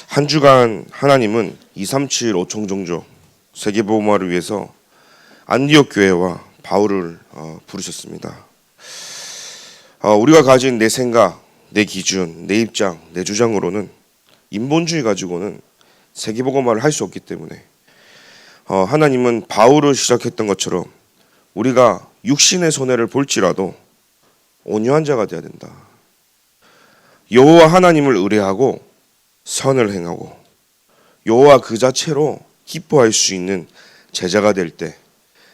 한 주간 하나님은 237 5청종조 세계복음화를 위해서 안디옥 교회와 바울을 부르셨습니다. 우리가 가진 내 생각, 내 기준, 내 입장, 내 주장으로는 인본주의 가지고는 세계복음화를 할 수 없기 때문에 하나님은 바울을 시작했던 것처럼 우리가 육신의 손해를 볼지라도 온유한 자가 되어야 된다. 여호와 하나님을 의뢰하고 선을 행하고 여호와 그 자체로 기뻐할 수 있는 제자가 될 때,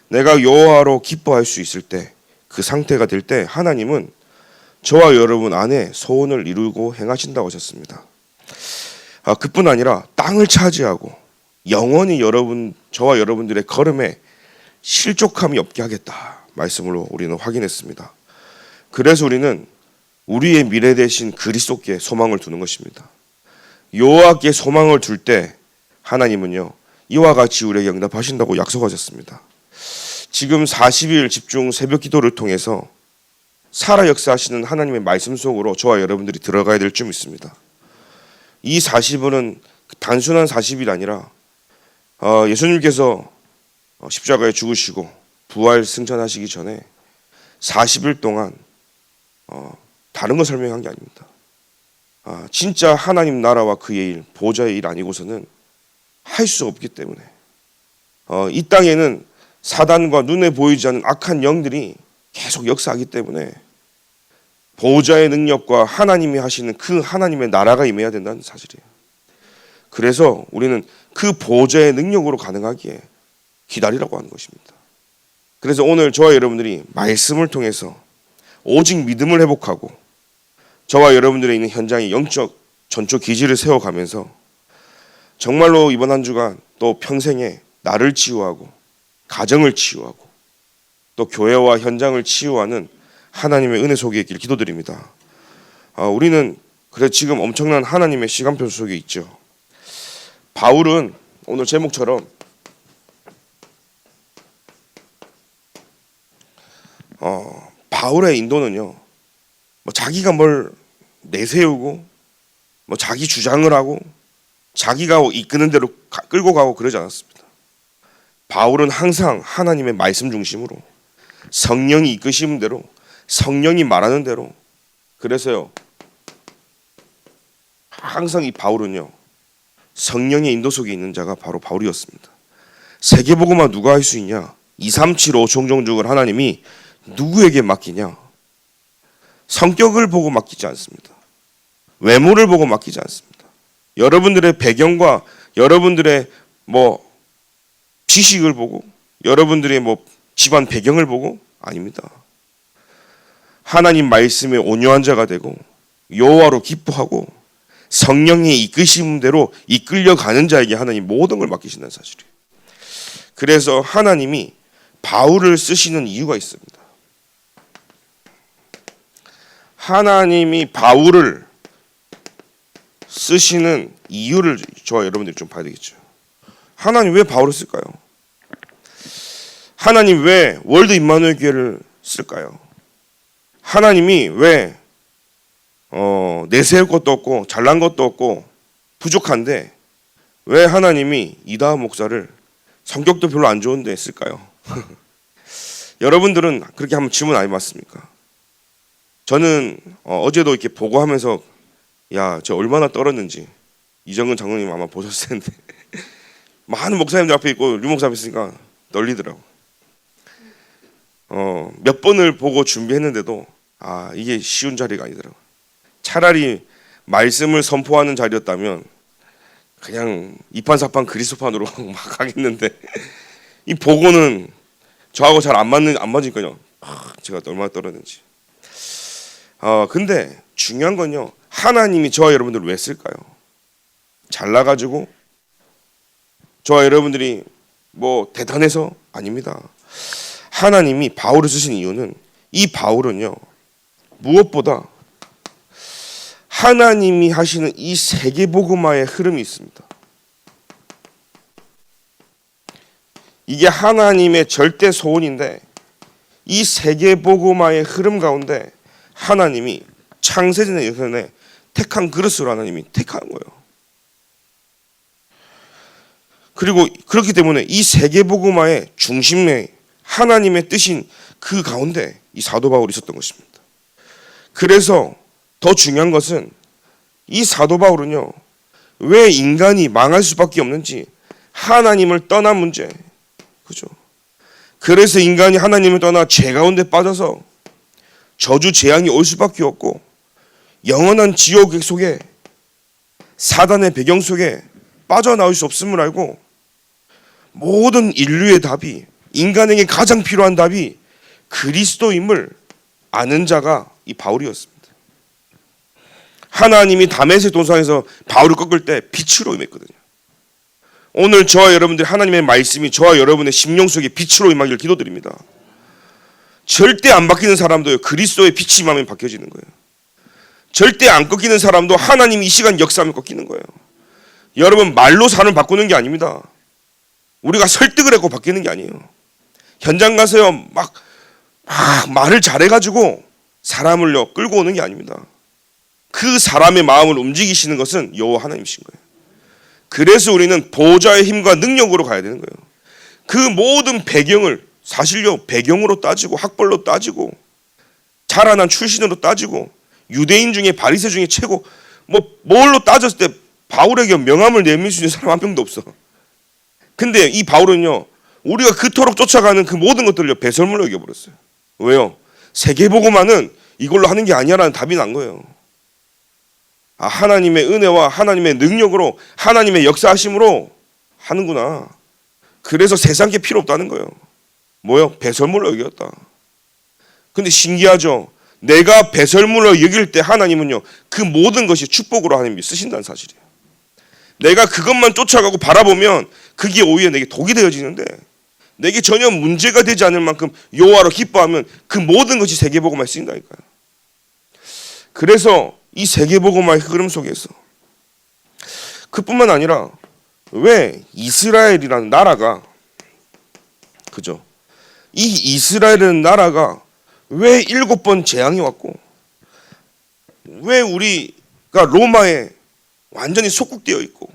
내가 여호와로 기뻐할 수 있을 때, 그 상태가 될 때 하나님은 저와 여러분 안에 소원을 이루고 행하신다고 하셨습니다. 그뿐 아니라 땅을 차지하고 영원히 저와 여러분들의 걸음에 실족함이 없게 하겠다 말씀으로 우리는 확인했습니다. 그래서 우리는 우리의 미래 대신 그리스도께 소망을 두는 것입니다. 여호와께 소망을 둘 때 하나님은요 이와 같이 우리에게 응답하신다고 약속하셨습니다. 지금 40일 집중 새벽 기도를 통해서 살아 역사하시는 하나님의 말씀 속으로 저와 여러분들이 들어가야 될 줄 믿습니다. 이 40일은 단순한 40일이 아니라 예수님께서 십자가에 죽으시고 부활 승천하시기 전에 40일 동안 다른 거 설명한 게 아닙니다. 진짜 하나님 나라와 그의 일, 보좌의 일 아니고서는 할 수 없기 때문에 이 땅에는 사단과 눈에 보이지 않는 악한 영들이 계속 역사하기 때문에 보좌의 능력과 하나님이 하시는 그 하나님의 나라가 임해야 된다는 사실이에요. 그래서 우리는 그 보좌의 능력으로 가능하기에 기다리라고 하는 것입니다. 그래서 오늘 저와 여러분들이 말씀을 통해서 오직 믿음을 회복하고 저와 여러분들이 있는 현장에 영적 전초 기지를 세워가면서 정말로 이번 한 주간 또 평생에 나를 치유하고 가정을 치유하고 또 교회와 현장을 치유하는 하나님의 은혜 속에 있길 기도드립니다. 우리는 그래 지금 엄청난 하나님의 시간표 속에 있죠. 바울은 오늘 제목처럼 바울의 인도는요 자기가 뭘 내세우고 자기 주장을 하고 자기가 이끄는 대로 끌고 가고 그러지 않았습니다. 바울은 항상 하나님의 말씀 중심으로 성령이 이끄시는 대로 성령이 말하는 대로, 그래서요 항상 이 바울은요 성령의 인도 속에 있는 자가 바로 바울이었습니다. 세계복음화 누가 할 수 있냐? 2375 종종족을 하나님이 누구에게 맡기냐? 성격을 보고 맡기지 않습니다. 외모를 보고 맡기지 않습니다. 여러분들의 배경과 여러분들의 지식을 보고 여러분들의 집안 배경을 보고 아닙니다. 하나님 말씀에 온유한 자가 되고 여호와로 기뻐하고 성령의 이끄심대로 이끌려가는 자에게 하나님 모든 걸 맡기신다는 사실이에요. 그래서 하나님이 바울을 쓰시는 이유가 있습니다. 하나님이 바울을 쓰시는 이유를 저와 여러분들이 좀 봐야 되겠죠. 하나님 왜 바울을 쓸까요? 하나님 왜 월드 임마누엘 교회를 쓸까요? 하나님이 왜 내세울 것도 없고 잘난 것도 없고 부족한데 왜 하나님이 이다하 목사를 성격도 별로 안 좋은데 쓸까요? 여러분들은 그렇게 한번 질문 안 해봤습니까? 저는 어제도 이렇게 보고하면서 저 얼마나 떨었는지 이정근 장로님 아마 보셨을 텐데 많은 목사님들 앞에 있고 류 목사 앞에 있으니까 떨리더라고. 몇 번을 보고 준비했는데도 이게 쉬운 자리가 아니더라고. 차라리 말씀을 선포하는 자리였다면 그냥 이판사판 그리스도판으로 막 하겠는데 이 보고는 저하고 잘 안 맞으니까요. 제가 얼마나 떨었는지. 근데 중요한 건요. 하나님이 저와 여러분들을 왜 쓸까요? 잘나가지고 저와 여러분들이 대단해서 아닙니다. 하나님이 바울을 쓰신 이유는 이 바울은요 무엇보다 하나님이 하시는 이 세계복음화의 흐름이 있습니다. 이게 하나님의 절대 소원인데 이 세계복음화의 흐름 가운데 하나님이 창세전에 택한 그릇으로 하나님이 택한 거예요. 그리고 그렇기 때문에 이 세계복음화의 중심에 하나님의 뜻인 그 가운데 이 사도 바울이 있었던 것입니다. 그래서 더 중요한 것은 이 사도 바울은요, 왜 인간이 망할 수밖에 없는지, 하나님을 떠난 문제, 그죠? 그래서 인간이 하나님을 떠나 죄 가운데 빠져서 저주 재앙이 올 수밖에 없고 영원한 지옥 속에 사단의 배경 속에 빠져나올 수 없음을 알고 모든 인류의 답이, 인간에게 가장 필요한 답이 그리스도임을 아는 자가 이 바울이었습니다. 하나님이 다메섹 동산에서 바울을 꺾을 때 빛으로 임했거든요. 오늘 저와 여러분들 하나님의 말씀이 저와 여러분의 심령 속에 빛으로 임하기를 기도드립니다. 절대 안 바뀌는 사람도요, 그리스도의 빛이 임하면 바뀌어지는 거예요. 절대 안 꺾이는 사람도 하나님이 이 시간 역사하면 꺾이는 거예요. 여러분, 말로 사람 바꾸는 게 아닙니다. 우리가 설득을 했고 바뀌는 게 아니에요. 현장 가서요, 막 말을 잘해가지고 사람을요 끌고 오는 게 아닙니다. 그 사람의 마음을 움직이시는 것은 여호와 하나님이신 거예요. 그래서 우리는 보좌의 힘과 능력으로 가야 되는 거예요. 그 모든 배경을 사실요 배경으로 따지고 학벌로 따지고 자라난 출신으로 따지고 유대인 중에 바리새 중에 최고 뭘로 따졌을 때 바울에게 명함을 내밀 수 있는 사람 한 명도 없어. 근데 이 바울은요, 우리가 그토록 쫓아가는 그 모든 것들을 배설물로 여겨버렸어요. 왜요? 세계복음화는 이걸로 하는 게 아니야라는 답이 난 거예요. 아, 하나님의 은혜와 하나님의 능력으로 하나님의 역사하심으로 하는구나. 그래서 세상 게 필요 없다는 거예요. 뭐요? 배설물로 여겼다. 근데 신기하죠? 내가 배설물로 여길 때 하나님은요, 그 모든 것이 축복으로 하나님이 쓰신다는 사실이에요. 내가 그것만 쫓아가고 바라보면 그게 오히려 내게 독이 되어지는데, 내게 전혀 문제가 되지 않을 만큼 여호와로 기뻐하면 그 모든 것이 세계복음화에 쓰인다니까요. 그래서 이 세계복음화의 흐름 속에서 그뿐만 아니라 왜 이스라엘이라는 나라가, 그죠? 이 이스라엘이라는 나라가 왜 7번 재앙이 왔고, 왜 우리가 로마에 완전히 속국되어 있고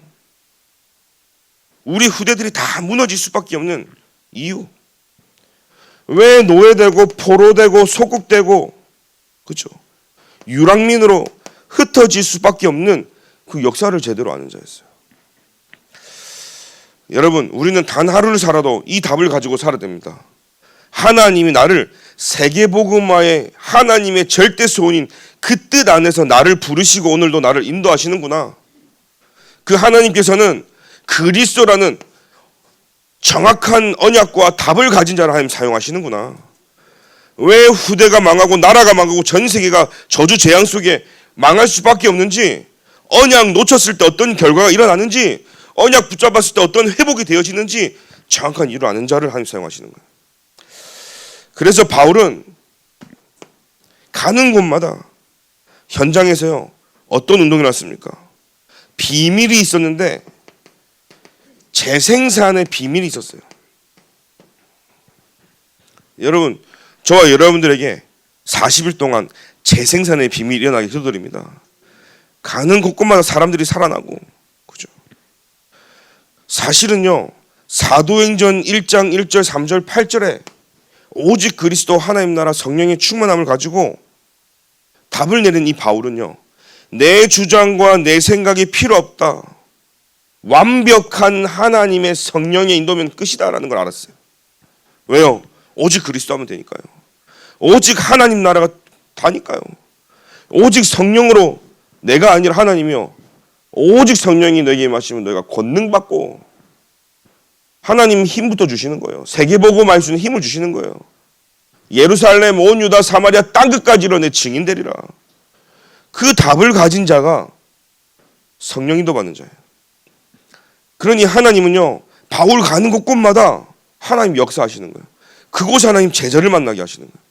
우리 후대들이 다 무너질 수밖에 없는 이유, 왜 노예되고 포로되고 속국되고, 그렇죠? 유랑민으로 흩어질 수밖에 없는 그 역사를 제대로 아는 자였어요. 여러분, 우리는 단 하루를 살아도 이 답을 가지고 살아야 됩니다. 하나님이 나를 세계복음화의 하나님의 절대 소원인 그 뜻 안에서 나를 부르시고 오늘도 나를 인도하시는구나. 그 하나님께서는 그리스도라는 정확한 언약과 답을 가진 자를 하나님 사용하시는구나. 왜 후대가 망하고 나라가 망하고 전 세계가 저주 재앙 속에 망할 수밖에 없는지, 언약 놓쳤을 때 어떤 결과가 일어나는지, 언약 붙잡았을 때 어떤 회복이 되어지는지 정확한 이유를 아는 자를 하나님 사용하시는 거예요. 그래서 바울은 가는 곳마다 현장에서요, 어떤 운동이 났습니까? 비밀이 있었는데 재생산의 비밀이 있었어요. 여러분, 저와 여러분들에게 40일 동안 재생산의 비밀이 일어나게 기도드립니다. 가는 곳곳마다 사람들이 살아나고, 그죠? 사실은요, 사도행전 1장 1절 3절 8절에 오직 그리스도 하나님 나라 성령의 충만함을 가지고 답을 내는 이 바울은요, 내 주장과 내 생각이 필요 없다, 완벽한 하나님의 성령의 인도면 끝이다라는 걸 알았어요. 왜요? 오직 그리스도 하면 되니까요. 오직 하나님 나라가 다니까요. 오직 성령으로, 내가 아니라 하나님이요, 오직 성령이 너에게 임하시면 너희가 권능받고 하나님 힘부터 주시는 거예요. 세계복음할 수 있는 힘을 주시는 거예요. 예루살렘, 온 유다, 사마리아 땅끝까지로 내 증인 되리라. 그 답을 가진 자가 성령인도 받는 자예요. 그러니 하나님은요, 바울 가는 곳곳마다 하나님 역사하시는 거예요. 그곳에 하나님 제자를 만나게 하시는 거예요.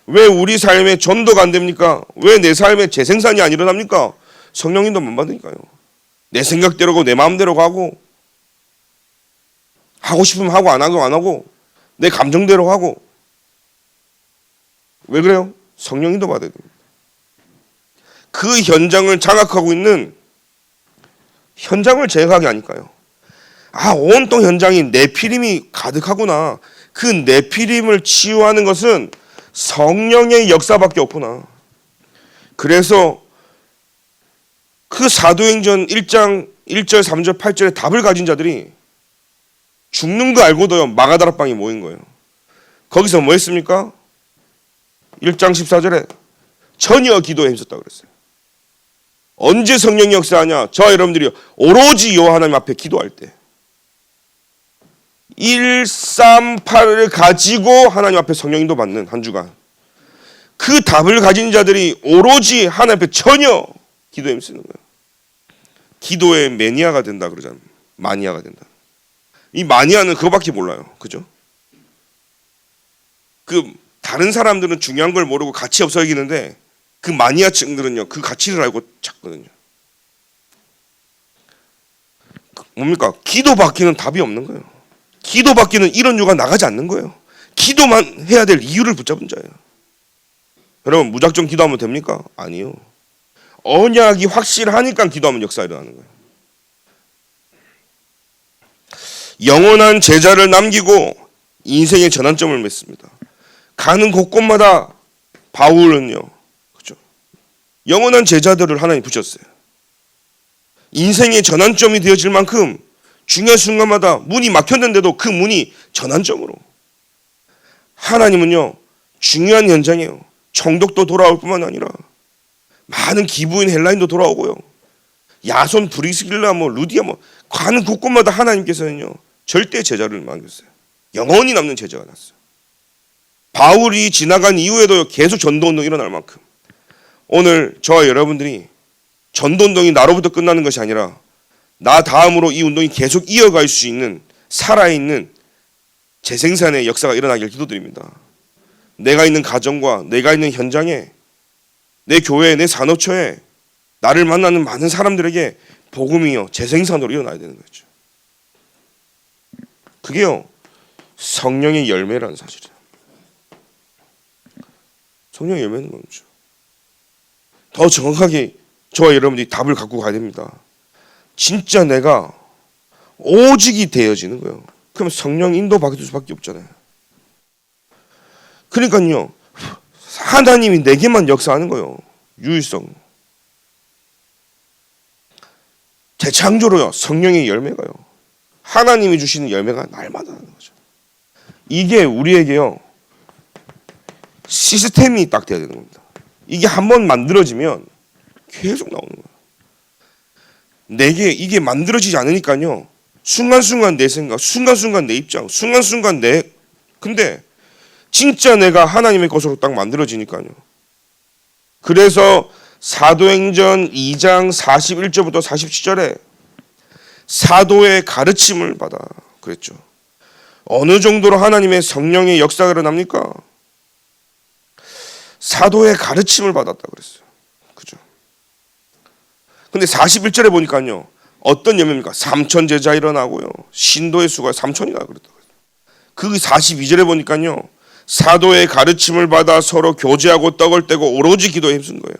왜 우리 삶에 전도가 안 됩니까? 왜 내 삶에 재생산이 안 일어납니까? 성령인도만 받으니까요. 내 생각대로고 내 마음대로 가고, 하고 싶으면 하고 안 하고 내 감정대로 하고. 왜 그래요? 성령인도 받아야 됩니다. 그 현장을 장악하고 있는 현장을 제거하게 하니까요. 온통 현장이 네피림이 가득하구나. 그 네피림을 치유하는 것은 성령의 역사밖에 없구나. 그래서 그 사도행전 1장 1절 3절 8절의 답을 가진 자들이 죽는 거 알고도요 마가다락방에 모인 거예요. 거기서 뭐 했습니까? 1장 14절에 전혀 기도에 힘썼다고 그랬어요. 언제 성령이 역사하냐? 저와 여러분들이 오로지 여호와 하나님 앞에 기도할 때 138을 가지고 하나님 앞에 성령인도 받는 한 주간, 그 답을 가진 자들이 오로지 하나님 앞에 전혀 기도에 힘쓰는 거예요. 기도의 매니아가 된다 그러잖아요. 마니아가 된다. 이 마니아는 그거밖에 몰라요. 그죠? 그 다른 사람들은 중요한 걸 모르고 가치 없어 여기는데 그 마니아층들은요 그 가치를 알고 찾거든요. 뭡니까? 기도받기는 답이 없는 거예요. 기도받기는 이런 유가 나가지 않는 거예요. 기도만 해야 될 이유를 붙잡은 자예요. 여러분 무작정 기도하면 됩니까? 아니요. 언약이 확실하니까 기도하면 역사가 일어나는 거예요. 영원한 제자를 남기고 인생의 전환점을 맺습니다. 가는 곳곳마다 바울은요, 그죠? 영원한 제자들을 하나님 붙였어요. 인생의 전환점이 되어질 만큼 중요한 순간마다 문이 막혔는데도 그 문이 전환점으로. 하나님은요 중요한 현장이에요. 총독도 돌아올 뿐만 아니라 많은 기부인 헬라인도 돌아오고요. 야손 브리스길라 루디아 가는 곳곳마다 하나님께서는요 절대 제자를 만들었어요. 영원히 남는 제자가 났어요. 바울이 지나간 이후에도 계속 전도운동이 일어날 만큼 오늘 저와 여러분들이 전도운동이 나로부터 끝나는 것이 아니라 나 다음으로 이 운동이 계속 이어갈 수 있는 살아있는 재생산의 역사가 일어나길 기도드립니다. 내가 있는 가정과 내가 있는 현장에, 내 교회에, 내 산업처에 나를 만나는 많은 사람들에게 복음이요 재생산으로 일어나야 되는 거죠. 그게요 성령의 열매라는 사실이에요. 성령의 열매는 뭐죠? 더 정확하게 저와 여러분들이 답을 갖고 가야 됩니다. 진짜 내가 오직이 되어지는 거예요. 그럼 성령 인도 받을 수밖에 없잖아요. 그러니까요 하나님이 내게만 역사하는 거예요. 유일성. 재창조로요 성령의 열매가요 하나님이 주시는 열매가 날마다 하는 거죠. 이게 우리에게요 시스템이 딱 돼야 되는 겁니다. 이게 한번 만들어지면 계속 나오는 거예요. 내게 이게 만들어지지 않으니까요 순간순간 내 생각, 순간순간 내 입장, 순간순간 근데 진짜 내가 하나님의 것으로 딱 만들어지니까요. 그래서 사도행전 2장 41절부터 47절에 사도의 가르침을 받아 그랬죠. 어느 정도로 하나님의 성령의 역사가 일어납니까? 사도의 가르침을 받았다 그랬어요. 그죠? 근데 41절에 보니까요. 어떤 열매입니까? 3천 제자 일어나고요. 신도의 수가 3천이나 그랬다고. 그 42절에 보니까요. 사도의 가르침을 받아 서로 교제하고 떡을 떼고 오로지 기도에 힘쓴 거예요.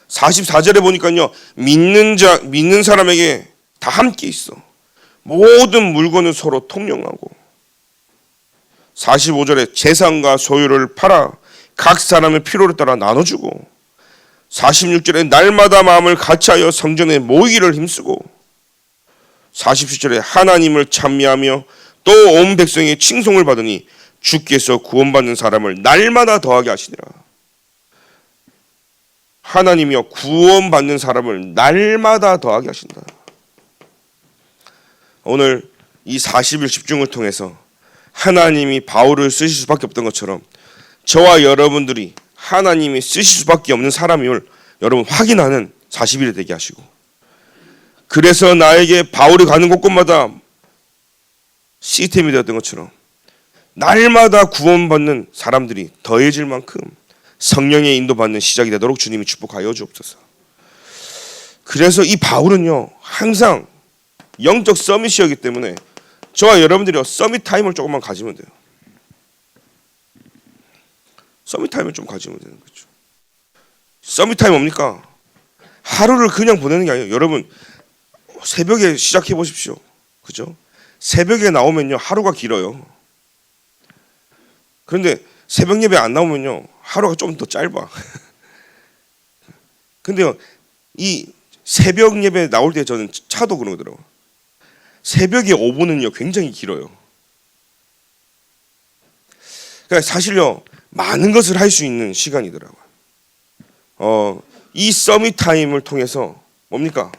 44절에 보니까요. 믿는 사람에게 다 함께 있어. 모든 물건을 서로 통용하고. 45절에 재산과 소유를 팔아 각 사람의 필요를 따라 나눠주고. 46절에 날마다 마음을 같이하여 성전에 모이기를 힘쓰고. 47절에 하나님을 찬미하며 또 온 백성의 칭송을 받으니 주께서 구원받는 사람을 날마다 더하게 하시니라. 하나님이여 구원받는 사람을 날마다 더하게 하신다. 오늘 이 40일 집중을 통해서 하나님이 바울을 쓰실 수밖에 없던 것처럼 저와 여러분들이 하나님이 쓰실 수밖에 없는 사람임을 여러분 확인하는 40일이 되게 하시고, 그래서 나에게 바울이 가는 곳곳마다 시스템이 되었던 것처럼 날마다 구원받는 사람들이 더해질 만큼 성령의 인도받는 시작이 되도록 주님이 축복하여 주옵소서. 그래서 이 바울은요 항상 영적 서밋이었기 때문에 저와 여러분들이 서밋 타임을 조금만 가지면 돼요. 서밋 타임을 좀 가지면 되는 거죠. 서밋타임 뭡니까? 하루를 그냥 보내는 게 아니에요. 여러분 새벽에 시작해 보십시오. 그죠? 새벽에 나오면요 하루가 길어요. 그런데 새벽 예배 안 나오면요 하루가 좀 더 짧아. 근데요 이 새벽 예배 나올 때 저는 차도 그러더라고요. 새벽에 5분은요 굉장히 길어요. 그러니까 사실요 많은 것을 할 수 있는 시간이더라고요. 이 서밋 타임을 통해서 뭡니까?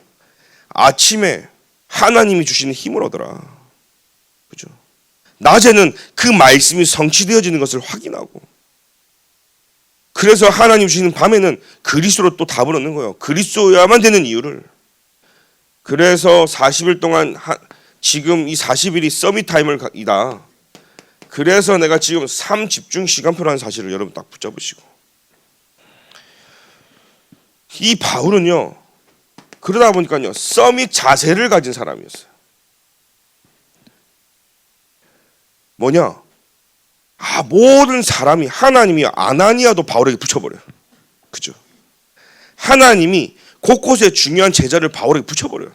아침에 하나님이 주시는 힘을 얻어라. 그죠? 낮에는 그 말씀이 성취되어지는 것을 확인하고, 그래서 하나님 주시는 밤에는 그리스도로 또 답을 얻는 거예요. 그리스도여야만 되는 이유를. 그래서 40일 동안 지금 이 40일이 서밋 타임이다. 그래서 내가 지금 3집중 시간표라는 사실을 여러분 딱 붙잡으시고, 이 바울은요 그러다 보니까요 서밋 자세를 가진 사람이었어요. 뭐냐? 모든 사람이, 하나님이 아나니아도 바울에게 붙여버려요. 그죠? 하나님이 곳곳에 중요한 제자를 바울에게 붙여버려요.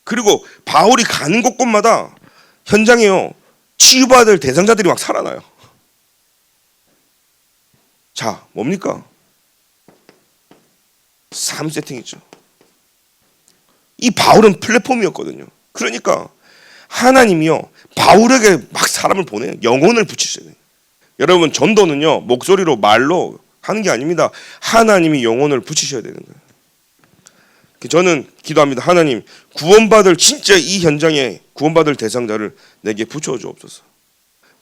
그리고 바울이 가는 곳곳마다 현장에요 치유받을 대상자들이 막 살아나요. 자, 뭡니까? 3세팅이죠. 이 바울은 플랫폼이었거든요. 그러니까 하나님이요 바울에게 막 사람을 보내요. 영혼을 붙이셔야 돼요. 여러분 전도는요 목소리로 말로 하는 게 아닙니다. 하나님이 영혼을 붙이셔야 되는 거예요. 저는 기도합니다. 하나님 구원받을, 진짜 이 현장에 구원받을 대상자를 내게 붙여주옵소서.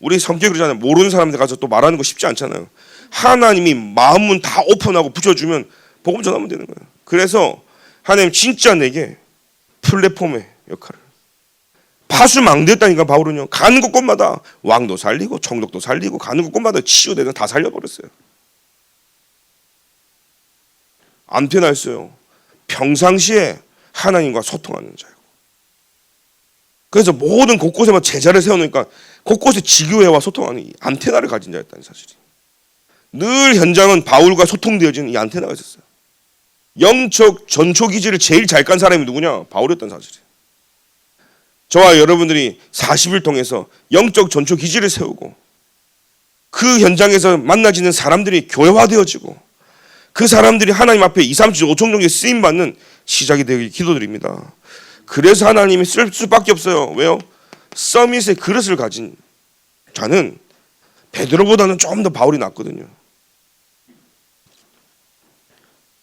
우리 성격이 그러잖아요. 모르는 사람들 가서 또 말하는 거 쉽지 않잖아요. 하나님이 마음문 다 오픈하고 붙여주면 복음 전하면 되는 거예요. 그래서 하나님 진짜 내게 플랫폼의 역할을, 파수망대였다니까. 바울은요 가는 곳곳마다 왕도 살리고 총독도 살리고 가는 곳곳마다 치유되는 다 살려버렸어요. 안 편했어요. 평상시에 하나님과 소통하는 자예요. 그래서 모든 곳곳에만 제자를 세워놓으니까 곳곳에 지교회와 소통하는 이 안테나를 가진 자였다는 사실이. 늘 현장은 바울과 소통되어지는 이 안테나가 있었어요. 영적 전초기지를 제일 잘 깐 사람이 누구냐? 바울이었다는 사실이에요. 저와 여러분들이 40일 통해서 영적 전초기지를 세우고 그 현장에서 만나지는 사람들이 교회화되어지고 그 사람들이 하나님 앞에 2, 3, 7, 5총 정도의 쓰임받는 시작이 되길 기도드립니다. 그래서 하나님이 쓸 수밖에 없어요. 왜요? 서밋의 그릇을 가진 자는 베드로보다는 좀 더 바울이 낫거든요.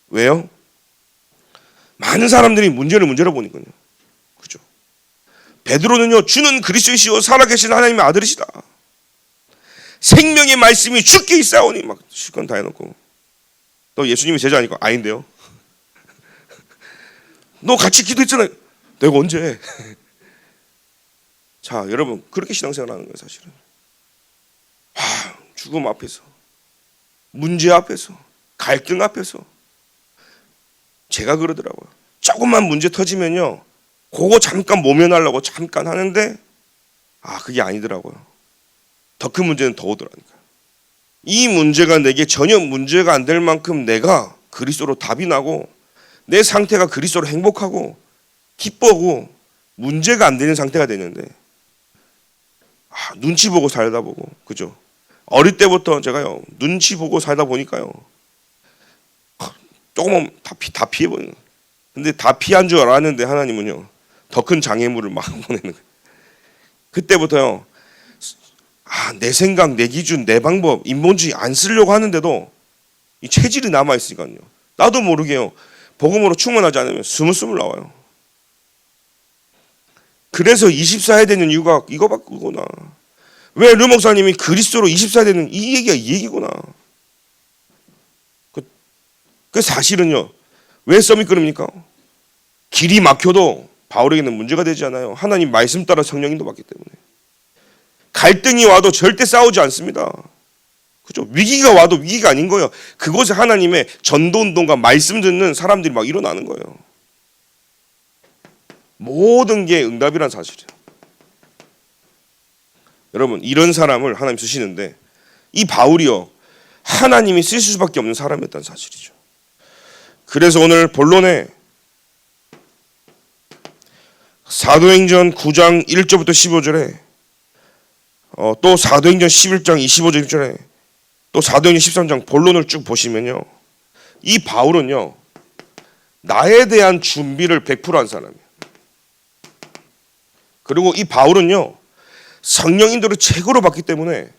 왜요? 많은 사람들이 문제를 보니까요. 그죠? 베드로는요, 주는 그리스도이시오 살아계신 하나님의 아들이시다. 생명의 말씀이 주께 있사오니 막 실컷 다 해놓고, 너 예수님이 제자니까 아닌데요. 너 같이 기도했잖아요. 내가 언제 해? 자, 여러분 그렇게 신앙생활하는 거예요, 사실은. 죽음 앞에서, 문제 앞에서, 갈등 앞에서. 제가 그러더라고요. 조금만 문제 터지면요, 그거 잠깐 모면하려고 잠깐 하는데 그게 아니더라고요. 더 큰 문제는 더 오더라니까요. 이 문제가 내게 전혀 문제가 안 될 만큼 내가 그리스도로 답이 나고 내 상태가 그리스도로 행복하고 기뻐하고 문제가 안 되는 상태가 되는데, 눈치 보고 살다 보고, 그죠? 어릴 때부터 제가요 눈치 보고 살다 보니까요 조금은 다 피해버리는. 근데 다 피한 줄 알았는데 하나님은요 더 큰 장애물을 막 보내는 거예요. 그때부터요 내 생각, 내 기준, 내 방법, 인본주의 안 쓰려고 하는데도 이 체질이 남아 있으니까요 나도 모르게요 복음으로 충만하지 않으면 스물스물 나와요. 그래서 24 해야 되는 이유가 이거구나. 왜 르 목사님이 그리스도로 24 해야 되는 이 얘기가 이 얘기구나. 그 사실은요 왜 썸이 끊습니까? 길이 막혀도 바울에게는 문제가 되지 않아요. 하나님 말씀 따라 성령 인도받기 때문에. 갈등이 와도 절대 싸우지 않습니다. 그죠? 위기가 와도 위기가 아닌 거예요. 그곳에 하나님의 전도운동과 말씀 듣는 사람들이 막 일어나는 거예요. 모든 게 응답이란 사실이에요. 여러분 이런 사람을 하나님 쓰시는데, 이 바울이요 하나님이 쓰실 수밖에 없는 사람이었다는 사실이죠. 그래서 오늘 본론에 사도행전 9장 1절부터 15절에 또 사도행전 11장 25절 1절에 또 사도행전 13장 본론을 쭉 보시면요, 이 바울은요 나에 대한 준비를 100%한 사람이에요. 그리고 이 바울은요 성령 인도를 최고로 받기 때문에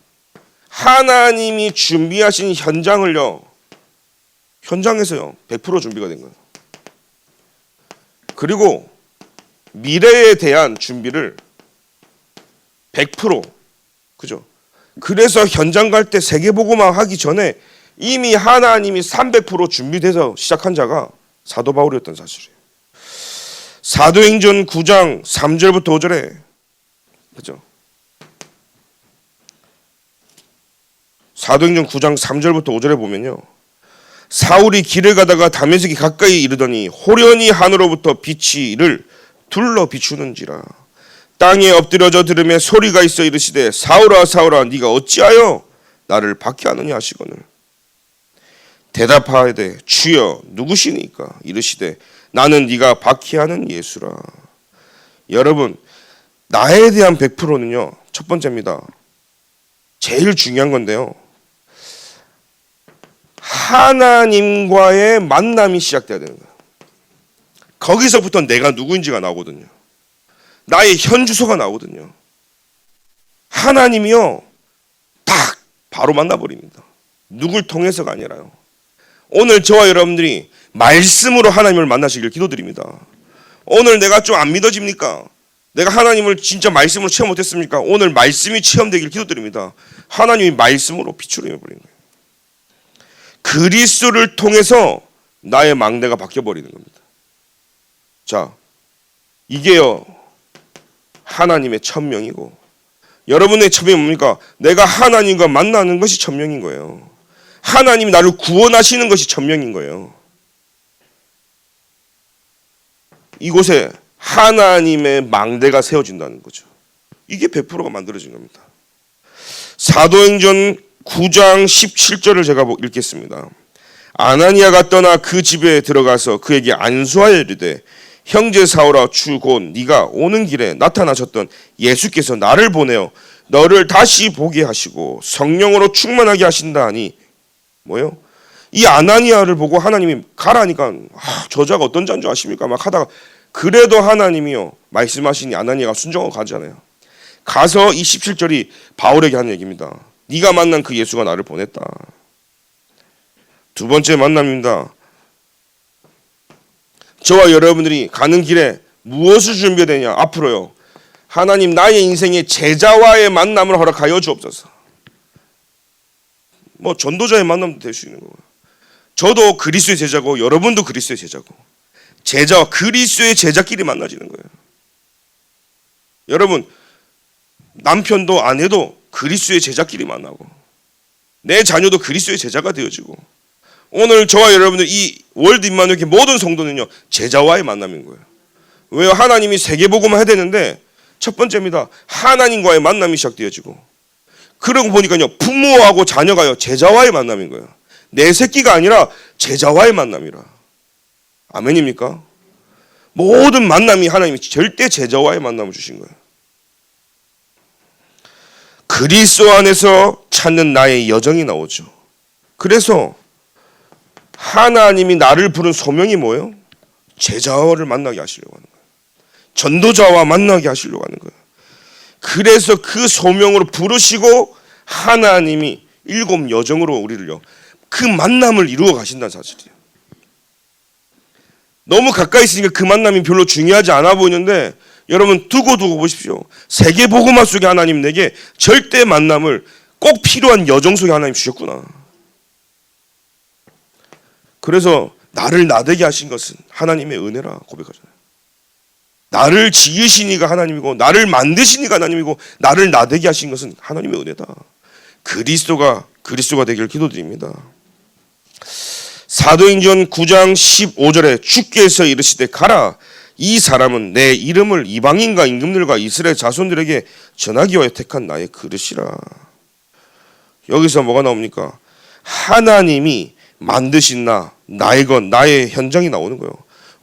하나님이 준비하신 현장에서요 100% 준비가 된 거예요. 그리고 미래에 대한 준비를 100%, 그죠? 그래서 현장 갈 때 세계복음화 하기 전에 이미 하나님이 300% 준비돼서 시작한 자가 사도 바울이었던 사실이에요. 사도행전 9장 3절부터 5절에, 그죠? 사도행전 9장 3절부터 5절에 보면요, 사울이 길을 가다가 다메섹이 가까이 이르더니 호련히 하늘로부터 빛이 이를 둘러 비추는지라. 땅에 엎드려져 들음에 소리가 있어 이르시되 사울아 사울아 네가 어찌하여 나를 박해하느냐 하시거늘 대답하되 주여 누구시니까? 이르시되 나는 네가 박해하는 예수라. 여러분, 나에 대한 100%는요 첫 번째입니다. 제일 중요한 건데요, 하나님과의 만남이 시작돼야 되는 거예요. 거기서부터 내가 누구인지가 나오거든요. 나의 현 주소가 나오거든요. 하나님이요 딱 바로 만나버립니다. 누굴 통해서가 아니라요. 오늘 저와 여러분들이 말씀으로 하나님을 만나시길 기도드립니다. 오늘 내가 좀 안 믿어집니까? 내가 하나님을 진짜 말씀으로 체험 못했습니까? 오늘 말씀이 체험되길 기도드립니다. 하나님이 말씀으로 빛으로 임해버리는 거예요. 그리스도를 통해서 나의 망대가 바뀌어버리는 겁니다. 자, 이게요 하나님의 천명이고, 여러분의 천명이 뭡니까? 내가 하나님과 만나는 것이 천명인 거예요. 하나님이 나를 구원하시는 것이 천명인 거예요. 이곳에 하나님의 망대가 세워진다는 거죠. 이게 100%가 만들어진 겁니다. 사도행전 9장 17절을 제가 읽겠습니다. 아나니아가 떠나 그 집에 들어가서 그에게 안수하여 이르되 형제 사울아 주 곧 네가 오는 길에 나타나셨던 예수께서 나를 보내어 너를 다시 보게 하시고 성령으로 충만하게 하신다 하니, 뭐요? 이 아나니아를 보고 하나님이 가라니까 저자가 어떤 자인 줄 아십니까? 막 하다가 그래도 하나님이요 말씀하시니 아나니아가 순종하고 가잖아요. 가서 이 17절이 바울에게 하는 얘기입니다. 네가 만난 그 예수가 나를 보냈다. 두 번째 만남입니다. 저와 여러분들이 가는 길에 무엇을 준비해야 되냐? 앞으로요, 하나님 나의 인생에 제자와의 만남을 허락하여 주옵소서. 뭐 전도자의 만남도 될 수 있는 거고요. 저도 그리스도의 제자고 여러분도 그리스도의 제자고, 제자와 그리스도의 제자끼리 만나지는 거예요. 여러분, 남편도 아내도 그리스도의 제자끼리 만나고, 내 자녀도 그리스도의 제자가 되어지고, 오늘 저와 여러분들 이 월드 임마누엘 모든 성도는요 제자와의 만남인 거예요. 왜요? 하나님이 세계복음을 해야 되는데 첫 번째입니다. 하나님과의 만남이 시작되어지고, 그러고 보니까요 부모하고 자녀가요 제자와의 만남인 거예요. 내 새끼가 아니라 제자와의 만남이라. 아멘입니까? 모든 만남이 하나님이 절대 제자와의 만남을 주신 거예요. 그리스도 안에서 찾는 나의 여정이 나오죠. 그래서 하나님이 나를 부른 소명이 뭐예요? 제자를 만나게 하시려고 하는 거예요. 전도자와 만나게 하시려고 하는 거예요. 그래서 그 소명으로 부르시고 하나님이 7 여정으로 우리를요 그 만남을 이루어 가신다는 사실이에요. 너무 가까이 있으니까 그 만남이 별로 중요하지 않아 보이는데, 여러분 두고 보십시오. 세계복음화 속에 하나님 내게 절대 만남을 꼭 필요한 여정 속에 하나님 주셨구나. 그래서 나를 나되게 하신 것은 하나님의 은혜라 고백하잖아요. 나를 지으시니가 하나님이고 나를 만드시니가 하나님이고 나를 나되게 하신 것은 하나님의 은혜다. 그리스도가 되길 기도드립니다. 사도행전 9장 15절에 주께서 이르시되 가라, 이 사람은 내 이름을 이방인과 임금들과 이스라엘 자손들에게 전하기 위하여 택한 나의 그릇이라. 여기서 뭐가 나옵니까? 하나님이 만드신 나의 것, 나의 현장이 나오는 거예요.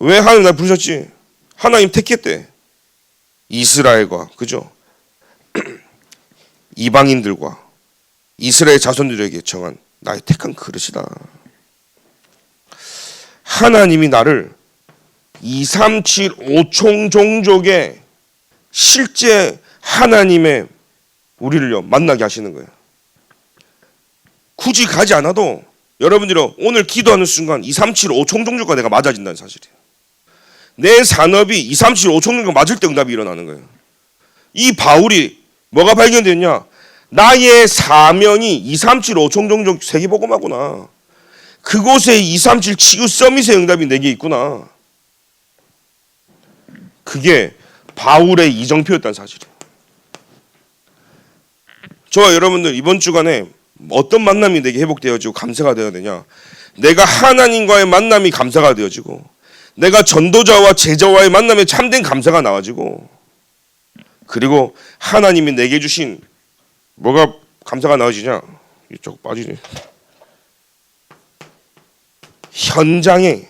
왜 하나님 날 부르셨지? 하나님 택했대. 이스라엘과, 그죠? 이방인들과 이스라엘 자손들에게 정한 나의 택한 그릇이다. 하나님이 나를 2, 3, 7, 5총 종족의 실제 하나님의 우리를요 만나게 하시는 거예요. 굳이 가지 않아도 여러분들이 오늘 기도하는 순간 2, 3, 7, 5총 종족과 내가 맞아진다는 사실이에요. 내 산업이 2, 3, 7, 5총 종족과 맞을 때 응답이 일어나는 거예요. 이 바울이 뭐가 발견됐냐? 나의 사명이 2, 3, 7, 5총 종족 세계복음화구나. 그곳에 2, 3, 7 치유 서밋의 응답이 내게 있구나. 그게 바울의 이정표였다는 사실이에요. 저와 여러분들 이번 주간에 어떤 만남이 내게 회복되어지고 감사가 되어야 되냐? 내가 하나님과의 만남이 감사가 되어지고 내가 전도자와 제자와의 만남에 참된 감사가 나와지고 그리고 하나님이 내게 주신 뭐가 감사가 나와지냐? 이쪽 빠지네. 현장에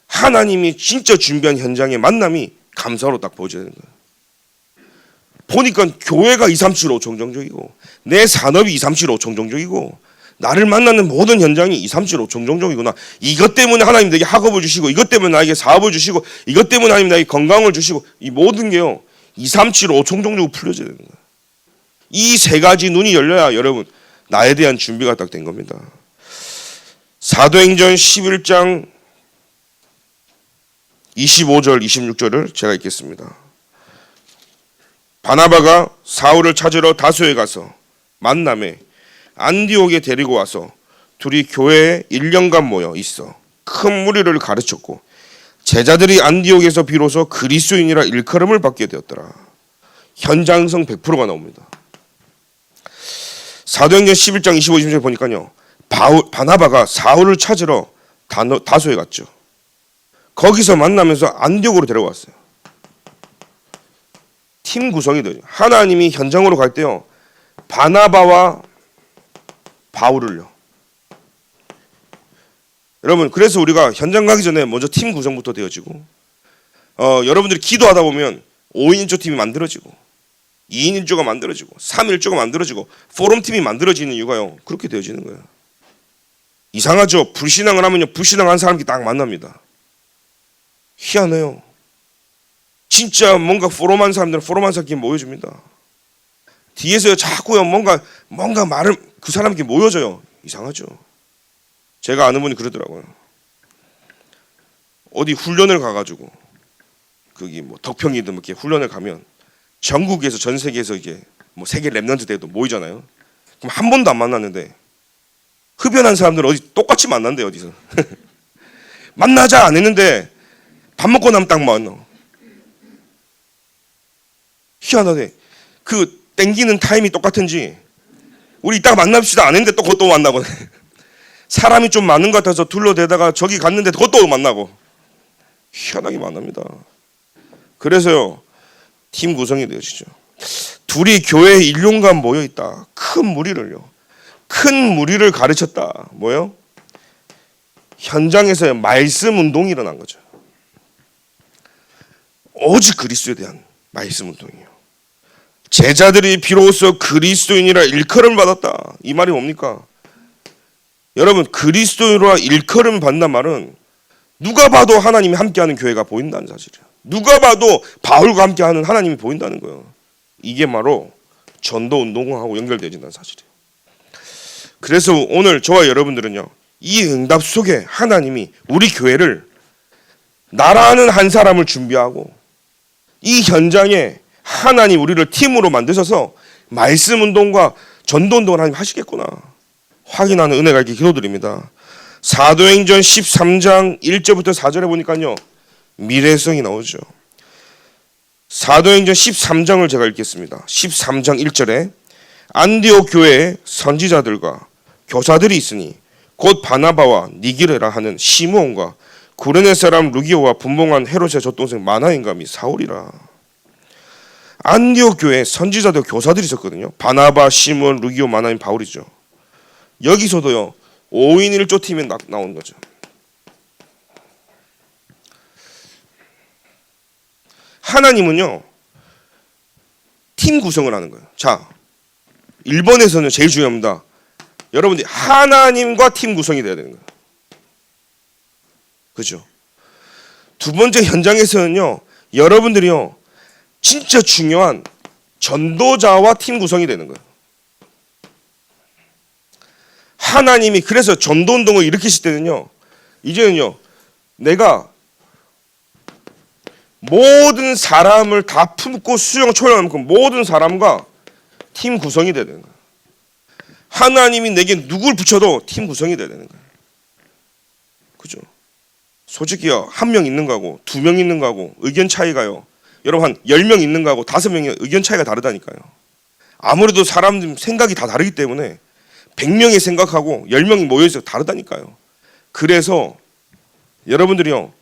하나님이 진짜 준비한 현장의 만남이 감사로 딱 보여져야 되는 거예요. 보니까 교회가 2, 3, 7, 5총 종족이고 내 산업이 2, 3, 7, 5총 종족이고 나를 만나는 모든 현장이 2, 3, 7, 5총 종족이구나. 이것 때문에 하나님 내게 학업을 주시고 이것 때문에 나에게 사업을 주시고 이것 때문에 하나님 나에게 건강을 주시고 이 모든 게요 2, 3, 7, 5총 종족으로 풀려져야 되는 거예요. 이 세 가지 눈이 열려야 여러분 나에 대한 준비가 딱 된 겁니다. 사도행전 11장 25절 26절을 제가 읽겠습니다. 바나바가 사울을 찾으러 다소에 가서 만남에 안디옥에 데리고 와서 둘이 교회에 1년간 모여 있어 큰 무리를 가르쳤고 제자들이 안디옥에서 비로소 그리스도인이라 일컬음을 받게 되었더라. 현장성 100%가 나옵니다. 사도행전 11장 25, 26절 보니까요. 바나바가 사울을 찾으러 다소에 갔죠. 거기서 만나면서 안디옥으로 데려왔어요. 팀 구성이 되죠. 하나님이 현장으로 갈 때요. 바나바와 바울을요. 여러분 그래서 우리가 현장 가기 전에 먼저 팀 구성부터 되어지고 여러분들이 기도하다 보면 5인 1조 팀이 만들어지고 2인 1조가 만들어지고 3인 1조가 만들어지고 포럼 팀이 만들어지는 이유가요. 그렇게 되어지는 거예요. 이상하죠. 불신앙을 하면요. 불신앙한 사람이 딱 만납니다. 희한해요. 진짜 뭔가 포럼한 사람들은 포럼한 사람끼리 모여줍니다. 뒤에서요 자꾸요 뭔가 말을 그 사람끼리 모여져요. 이상하죠. 제가 아는 분이 그러더라고요. 어디 훈련을 가가지고 거기 뭐 덕평이든 이렇게 훈련을 가면 전국에서 전 세계에서 이게 뭐 세계 랩런트 대회도 모이잖아요. 그럼 한 번도 안 만났는데 흡연한 사람들 어디 똑같이 만난대 어디서 만나자 안 했는데 밥 먹고 나면 딱 만나. 희한하네. 그 땡기는 타임이 똑같은지 우리 이따가 만납시다 안 했는데 또 그것도 만나고 사람이 좀 많은 것 같아서 둘러대다가 저기 갔는데 그것도 만나고 희한하게 만납니다. 그래서요 팀 구성이 되어지죠. 둘이 교회에 1년간 모여있다. 큰 무리를요. 큰 무리를 가르쳤다. 뭐요? 현장에서 말씀 운동이 일어난 거죠. 오직 그리스도에 대한 말씀 운동이에요. 제자들이 비로소 그리스도인이라 일컬음을 받았다. 이 말이 뭡니까? 여러분 그리스도인이라 일컬음을 받는단 말은 누가 봐도 하나님이 함께하는 교회가 보인다는 사실이에요. 누가 봐도 바울과 함께하는 하나님이 보인다는 거예요. 이게 바로 전도 운동하고 연결되어진다는 사실이에요. 그래서 오늘 저와 여러분들은요. 이 응답 속에 하나님이 우리 교회를 나라는 한 사람을 준비하고 이 현장에 하나님 우리를 팀으로 만드셔서 말씀 운동과 전도 운동을 하나님 하시겠구나 확인하는 은혜가 있게 기도드립니다. 사도행전 13장 1절부터 4절에 보니까요. 미래성이 나오죠. 사도행전 13장을 제가 읽겠습니다. 13장 1절에 안디옥 교회에 선지자들과 교사들이 있으니 곧 바나바와 니기레라 하는 시므온과 구레네 사람 루기오와 분봉한 헤롯의 젖동생 마나인과 및 사울이라. 안디옥 교회에 선지자들 교사들이 있었거든요. 바나바, 시므온, 루기오, 마나인, 바울이죠. 여기서도요 5인 1조 팀이 나온 거죠. 하나님은요, 팀 구성을 하는 거예요. 자, 1번에서는 제일 중요합니다. 여러분들이 하나님과 팀 구성이 돼야 되는 거예요. 그죠? 두 번째 현장에서는요, 여러분들이요, 진짜 중요한 전도자와 팀 구성이 되는 거예요. 하나님이 그래서 전도운동을 일으키실 때는요, 이제는요, 내가 모든 사람을 다 품고 수용 초월하는 만큼 모든 사람과 팀 구성이 돼야 되는 거예요. 하나님이 내게 누굴 붙여도 팀 구성이 돼야 되는 거예요. 그죠? 솔직히요, 1명 있는 거하고 2명 있는 거하고 의견 차이가요, 여러분 한 10명 있는 거하고 5명의 의견 차이가 다르다니까요. 아무래도 사람들 생각이 다 다르기 때문에 100명이 생각하고 10명이 모여있어 다르다니까요. 그래서 여러분들이요,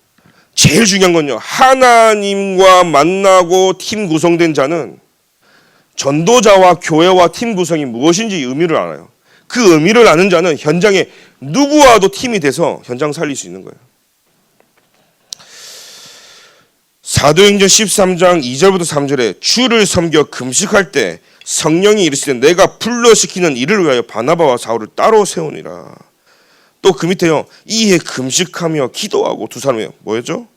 제일 중요한 건요, 하나님과 만나고 팀 구성된 자는 전도자와 교회와 팀 구성이 무엇인지 의미를 알아요. 그 의미를 아는 자는 현장에 누구와도 팀이 돼서 현장 살릴 수 있는 거예요. 사도행전 13장 2절부터 3절에 주를 섬겨 금식할 때 성령이 이르시되 내가 불러시키는 이를 위하여 바나바와 사울을 따로 세우니라. 또 그 밑에요, 이에 금식하며 기도하고 두 사람이 뭐였죠?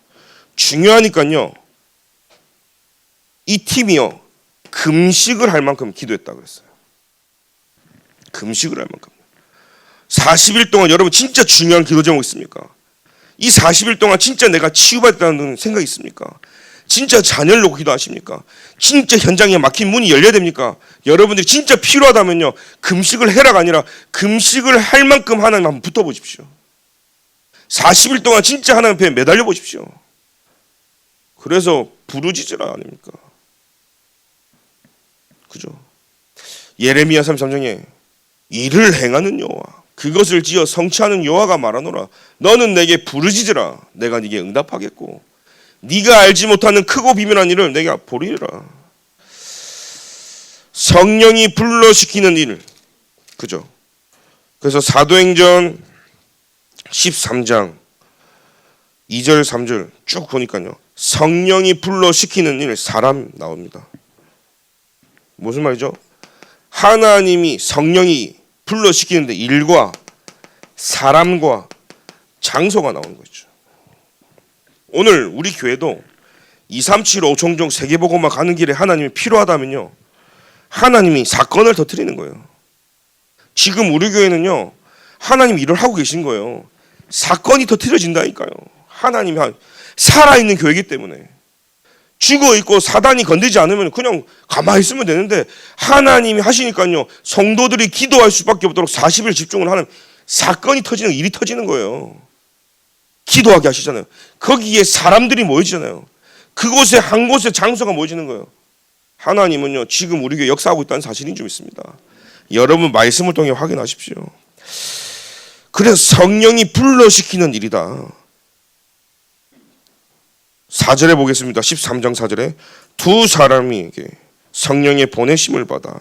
중요하니까요, 이 팀이요, 금식을 할 만큼 기도했다 그랬어요. 금식을 할 만큼. 40일 동안 여러분 진짜 중요한 기도 제목 있습니까? 이 40일 동안 진짜 내가 치유받았다는 생각이 있습니까? 진짜 자녀를 놓고 기도하십니까? 진짜 현장에 막힌 문이 열려야 됩니까? 여러분들이 진짜 필요하다면요, 금식을 해라가 아니라 금식을 할 만큼 하나님 한번 붙어보십시오. 40일 동안 진짜 하나님 앞에 매달려 보십시오. 그래서 부르짖으라 아닙니까? 그죠? 예레미야 33장에 일을 행하는 여호와, 그것을 지어 성취하는 여호와가 말하노라. 너는 내게 부르짖으라. 내가 네게 응답하겠고 네가 알지 못하는 크고 비밀한 일을 내가 보리라. 성령이 불러시키는 일. 그죠? 그래서 사도행전 13장 2절 3절 쭉 보니까요, 성령이 불러시키는 일, 사람 나옵니다. 무슨 말이죠? 하나님이, 성령이 불러시키는데 일과 사람과 장소가 나오는 거죠. 오늘 우리 교회도 237 5총종 세계복음화 가는 길에 하나님이 필요하다면요, 하나님이 사건을 터뜨리는 거예요. 지금 우리 교회는요, 하나님이 일을 하고 계신 거예요. 사건이 터뜨려진다니까요. 하나님이 살아있는 교회이기 때문에. 죽어있고 사단이 건드리지 않으면 그냥 가만히 있으면 되는데, 하나님이 하시니까요, 성도들이 기도할 수밖에 없도록 40일 집중을 하는 사건이 터지는, 일이 터지는 거예요. 기도하게 하시잖아요. 거기에 사람들이 모여지잖아요. 그곳에 한 곳에 장소가 모여지는 거예요. 하나님은요, 지금 우리 교회 역사하고 있다는 사실이 좀 있습니다. 여러분 말씀을 통해 확인하십시오. 그래서 성령이 불러시키는 일이다. 4절에 보겠습니다. 13장 4절에 두 사람이 성령의 보내심을 받아.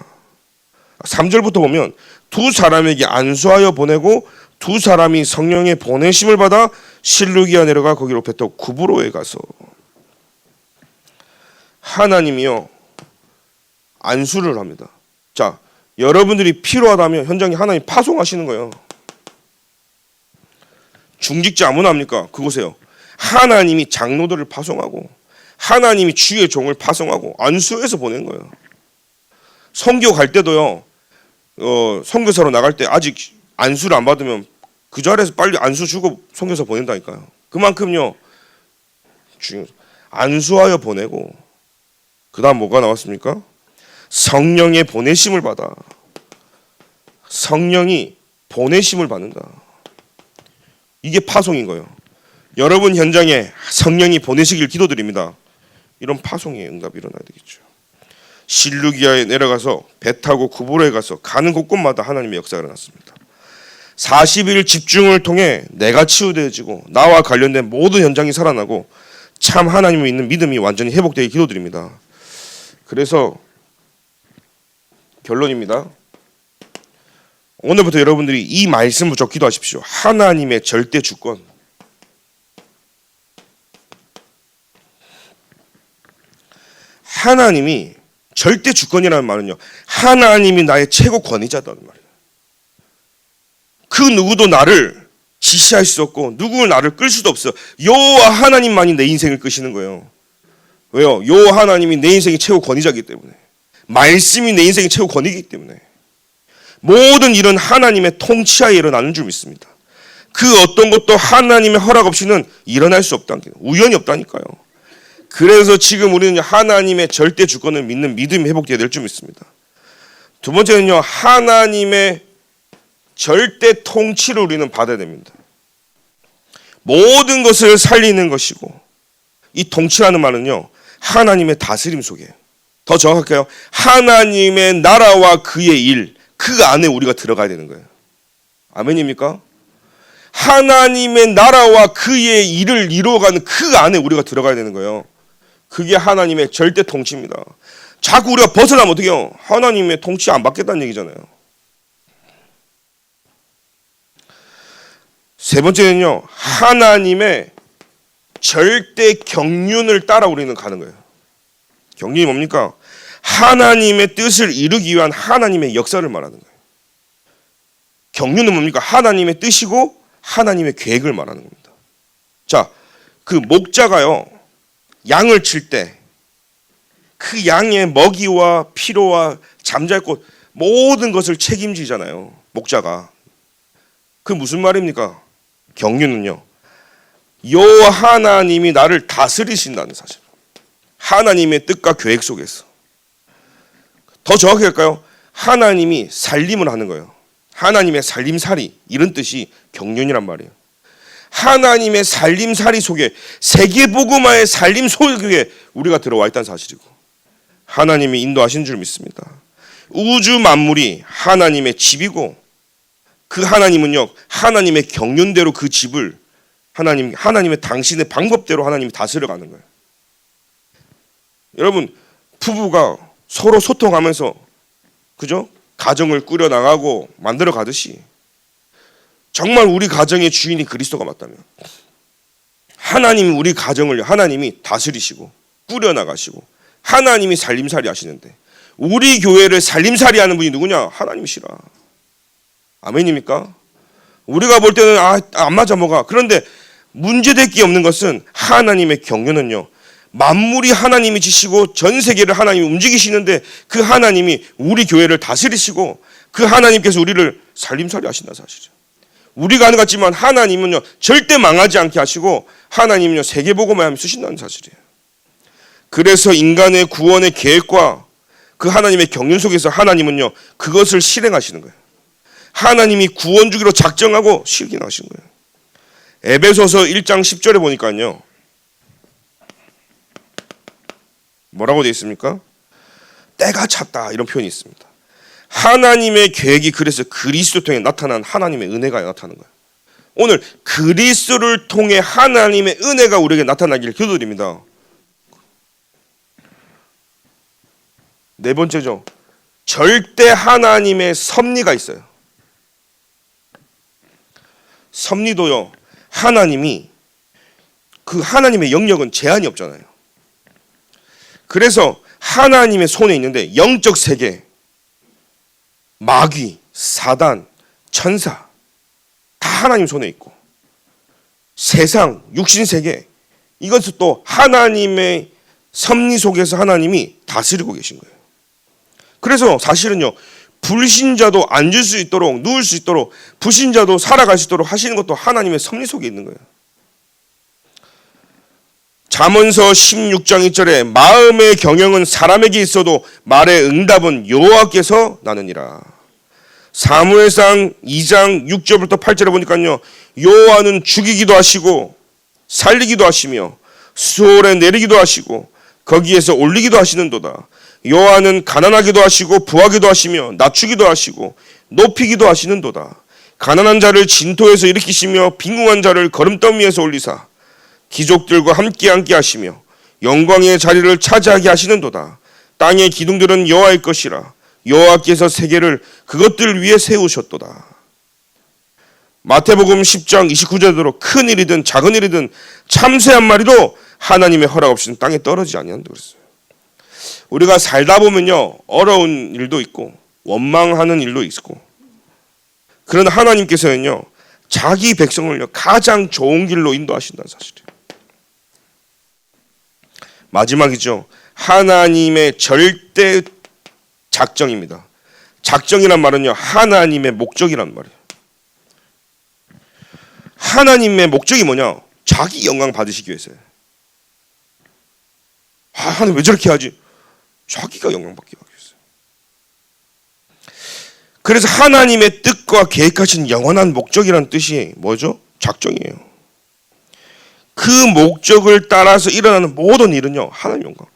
3절부터 보면 두 사람에게 안수하여 보내고 두 사람이 성령의 보내심을 받아 실루기아 내려가 거기로 베터 구브로에 가서. 하나님이요, 안수를 합니다. 자, 여러분들이 필요하다면 현장에 하나님 파송하시는 거예요. 중직자 아무나 합니까? 그곳에요, 하나님이 장로들을 파송하고 하나님이 주의 종을 파송하고 안수해서 보내는 거예요. 선교 갈 때도요, 선교사로 나갈 때 아직 안수를 안 받으면 그 자리에서 빨리 안수 주고 선교사 보낸다니까요. 그만큼요, 안수하여 보내고, 그 다음 뭐가 나왔습니까? 성령의 보내심을 받아. 성령이 보내심을 받는다. 이게 파송인 거예요. 여러분 현장에 성령이 보내시길 기도드립니다. 이런 파송의 응답이 일어나야 되겠죠. 실루기아에 내려가서 배 타고 구브로에 가서 가는 곳곳마다 하나님의 역사가 일어났습니다. 40일 집중을 통해 내가 치유되어지고 나와 관련된 모든 현장이 살아나고 참 하나님을 믿는 믿음이 완전히 회복되게 기도드립니다. 그래서 결론입니다. 오늘부터 여러분들이 이 말씀 붙여 기도하십시오. 하나님의 절대 주권. 하나님이 절대 주권이라는 말은요, 하나님이 나의 최고 권위자다는 말이에요. 그 누구도 나를 지시할 수 없고 누구 나를 끌 수도 없어. 여호와 하나님만이 내 인생을 끄시는 거예요. 왜요? 여호와 하나님이 내 인생의 최고 권위자이기 때문에, 말씀이 내 인생의 최고 권위이기 때문에 모든 일은 하나님의 통치하에 일어나는 줄 믿습니다. 그 어떤 것도 하나님의 허락 없이는 일어날 수 없다는 게 우연이 없다니까요. 그래서 지금 우리는 하나님의 절대 주권을 믿는 믿음이 회복되어야 될 줄 믿습니다. 두 번째는요, 하나님의 절대 통치를 우리는 받아야 됩니다. 모든 것을 살리는 것이고, 이 통치라는 말은요, 하나님의 다스림 속에, 더 정확할까요? 하나님의 나라와 그의 일, 그 안에 우리가 들어가야 되는 거예요. 아멘입니까? 하나님의 나라와 그의 일을 이루어가는 그 안에 우리가 들어가야 되는 거예요. 그게 하나님의 절대 통치입니다. 자꾸 우리가 벗어나면 어떻게 해요? 하나님의 통치 안 받겠다는 얘기잖아요. 세 번째는요, 하나님의 절대 경륜을 따라 우리는 가는 거예요. 경륜이 뭡니까? 하나님의 뜻을 이루기 위한 하나님의 역사를 말하는 거예요. 경륜은 뭡니까? 하나님의 뜻이고 하나님의 계획을 말하는 겁니다. 자, 그 목자가요, 양을 칠 때 그 양의 먹이와 피로와 잠잘 곳 모든 것을 책임지잖아요. 목자가. 그 무슨 말입니까? 경륜은요, 여호와 하나님이 나를 다스리신다는 사실. 하나님의 뜻과 계획 속에서. 더 정확히 할까요? 하나님이 살림을 하는 거예요. 하나님의 살림살이, 이런 뜻이 경륜이란 말이에요. 하나님의 살림살이 속에, 세계복음화의 살림 속에 우리가 들어와 있다는 사실이고, 하나님이 인도하신 줄 믿습니다. 우주 만물이 하나님의 집이고, 그 하나님은요, 하나님의 경륜대로 그 집을 하나님의 당신의 방법대로 하나님이 다스려가는 거예요. 여러분, 부부가 서로 소통하면서, 그죠? 가정을 꾸려나가고 만들어 가듯이, 정말 우리 가정의 주인이 그리스도가 맞다면 하나님이 우리 가정을 하나님이 다스리시고 꾸려나가시고 하나님이 살림살이 하시는데, 우리 교회를 살림살이 하는 분이 누구냐? 하나님이시라. 아멘입니까? 우리가 볼 때는 안 맞아 뭐가. 그런데 문제될 게 없는 것은 하나님의 경륜은요, 만물이 하나님이 지시고 전 세계를 하나님이 움직이시는데, 그 하나님이 우리 교회를 다스리시고 그 하나님께서 우리를 살림살이 하신다는 사실이죠. 우리가 하는 것 같지만 하나님은요, 절대 망하지 않게 하시고 하나님은요, 세계복음화에 쓰신다는 사실이에요. 그래서 인간의 구원의 계획과 그 하나님의 경륜 속에서 하나님은요, 그것을 실행하시는 거예요. 하나님이 구원 주기로 작정하고 실행하신 거예요. 에베소서 1장 10절에 보니까요, 뭐라고 되어 있습니까? 때가 찼다, 이런 표현이 있습니다. 하나님의 계획이 그래서 그리스도 통해 나타난 하나님의 은혜가 나타나는 거예요. 오늘 그리스도를 통해 하나님의 은혜가 우리에게 나타나기를 기도드립니다. 네 번째죠, 절대 하나님의 섭리가 있어요. 섭리도요, 하나님이, 그 하나님의 영역은 제한이 없잖아요. 그래서 하나님의 손에 있는데, 영적 세계, 마귀, 사단, 천사 다 하나님 손에 있고, 세상, 육신 세계, 이것은 또 하나님의 섭리 속에서 하나님이 다스리고 계신 거예요. 그래서 사실은요, 불신자도 앉을 수 있도록, 누울 수 있도록, 불신자도 살아갈 수 있도록 하시는 것도 하나님의 섭리 속에 있는 거예요. 잠언서 16장 2절에 마음의 경영은 사람에게 있어도 말의 응답은 여호와께서 나느니라. 사무엘상 2장 6절부터 8절에 보니까요, 여호와는 죽이기도 하시고 살리기도 하시며 수월에 내리기도 하시고 거기에서 올리기도 하시는도다. 여호와는 가난하기도 하시고 부하기도 하시며 낮추기도 하시고 높이기도 하시는도다. 가난한 자를 진토에서 일으키시며 빈궁한 자를 거름더미에서 올리사 귀족들과 함께 앉게 하시며 영광의 자리를 차지하게 하시는도다. 땅의 기둥들은 여호와의 것이라. 여호와께서 세계를 그것들 위에 세우셨도다. 마태복음 10장 29절대로 큰 일이든 작은 일이든 참새 한 마리도 하나님의 허락 없이는 땅에 떨어지지 아니한다 그랬어요. 우리가 살다 보면요, 어려운 일도 있고 원망하는 일도 있고, 그러나 하나님께서는요 자기 백성을요 가장 좋은 길로 인도하신다는 사실이에요. 마지막이죠. 하나님의 절대 작정입니다. 작정이란 말은요 하나님의 목적이란 말이에요. 하나님의 목적이 뭐냐? 자기 영광 받으시기 위해서요. 하나님 왜 저렇게 하지? 자기가 영광 받기 위해서. 그래서 하나님의 뜻과 계획하신 영원한 목적이라는 뜻이 뭐죠? 작정이에요. 그 목적을 따라서 일어나는 모든 일은요 하나님 영광.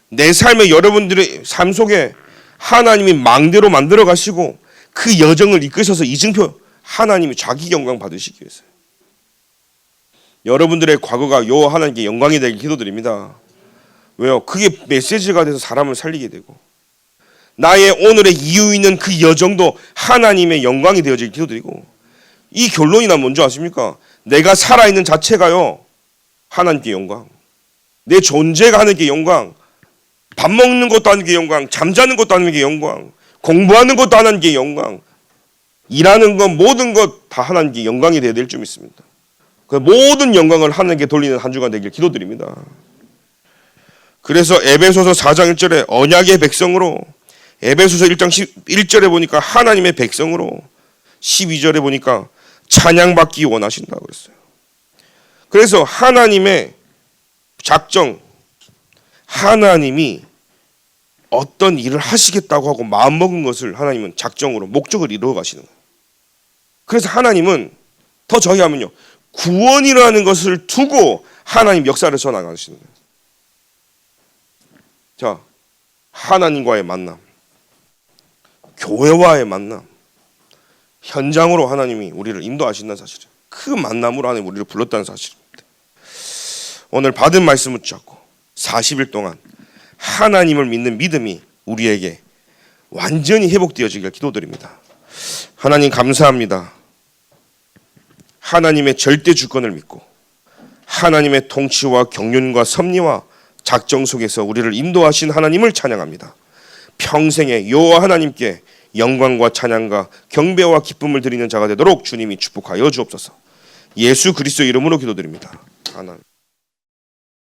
내 삶의 여러분들의 삶 속에 하나님이 망대로 만들어 가시고 그 여정을 이끄셔서 이증표 하나님이 자기 영광 받으시기 위해서요. 여러분들의 과거가 요 하나님께 영광이 되길 기도드립니다. 왜요? 그게 메시지가 돼서 사람을 살리게 되고, 나의 오늘의 이유 있는 그 여정도 하나님의 영광이 되어지길 기도드리고, 이 결론이나 뭔지 아십니까? 내가 살아있는 자체가요 하나님께 영광, 내 존재가 하나님께 영광, 밥 먹는 것도 하나님께 영광, 잠자는 것도 하나님께 영광, 공부하는 것도 하나님께 영광, 일하는 것 모든 것 다 하나님께 영광이 되어야 될 줄 믿습니다. 그 모든 영광을 하나님께 돌리는 한 주간 되길 기도드립니다. 그래서 에베소서 4장 1절에 언약의 백성으로, 에베소서 1장 1절에 보니까 하나님의 백성으로, 12절에 보니까 찬양받기 원하신다고 그랬어요. 그래서 하나님의 작정, 하나님이 어떤 일을 하시겠다고 하고 마음먹은 것을 하나님은 작정으로 목적을 이루어 가시는 거예요. 그래서 하나님은 더 저희하면요 구원이라는 것을 두고 하나님 역사를 써나가시는 거예요. 자, 하나님과의 만남, 교회와의 만남, 현장으로 하나님이 우리를 인도하신다는 사실이에요. 그 만남으로 하나님 우리를 불렀다는 사실입니다. 오늘 받은 말씀을 붙잡고 40일 동안 하나님을 믿는 믿음이 우리에게 완전히 회복되어지길 기도드립니다. 하나님 감사합니다. 하나님의 절대 주권을 믿고 하나님의 통치와 경륜과 섭리와 작정 속에서 우리를 인도하신 하나님을 찬양합니다. 평생에 여호와 하나님께 영광과 찬양과 경배와 기쁨을 드리는 자가 되도록 주님이 축복하여 주옵소서. 예수 그리스도 이름으로 기도드립니다. 아멘.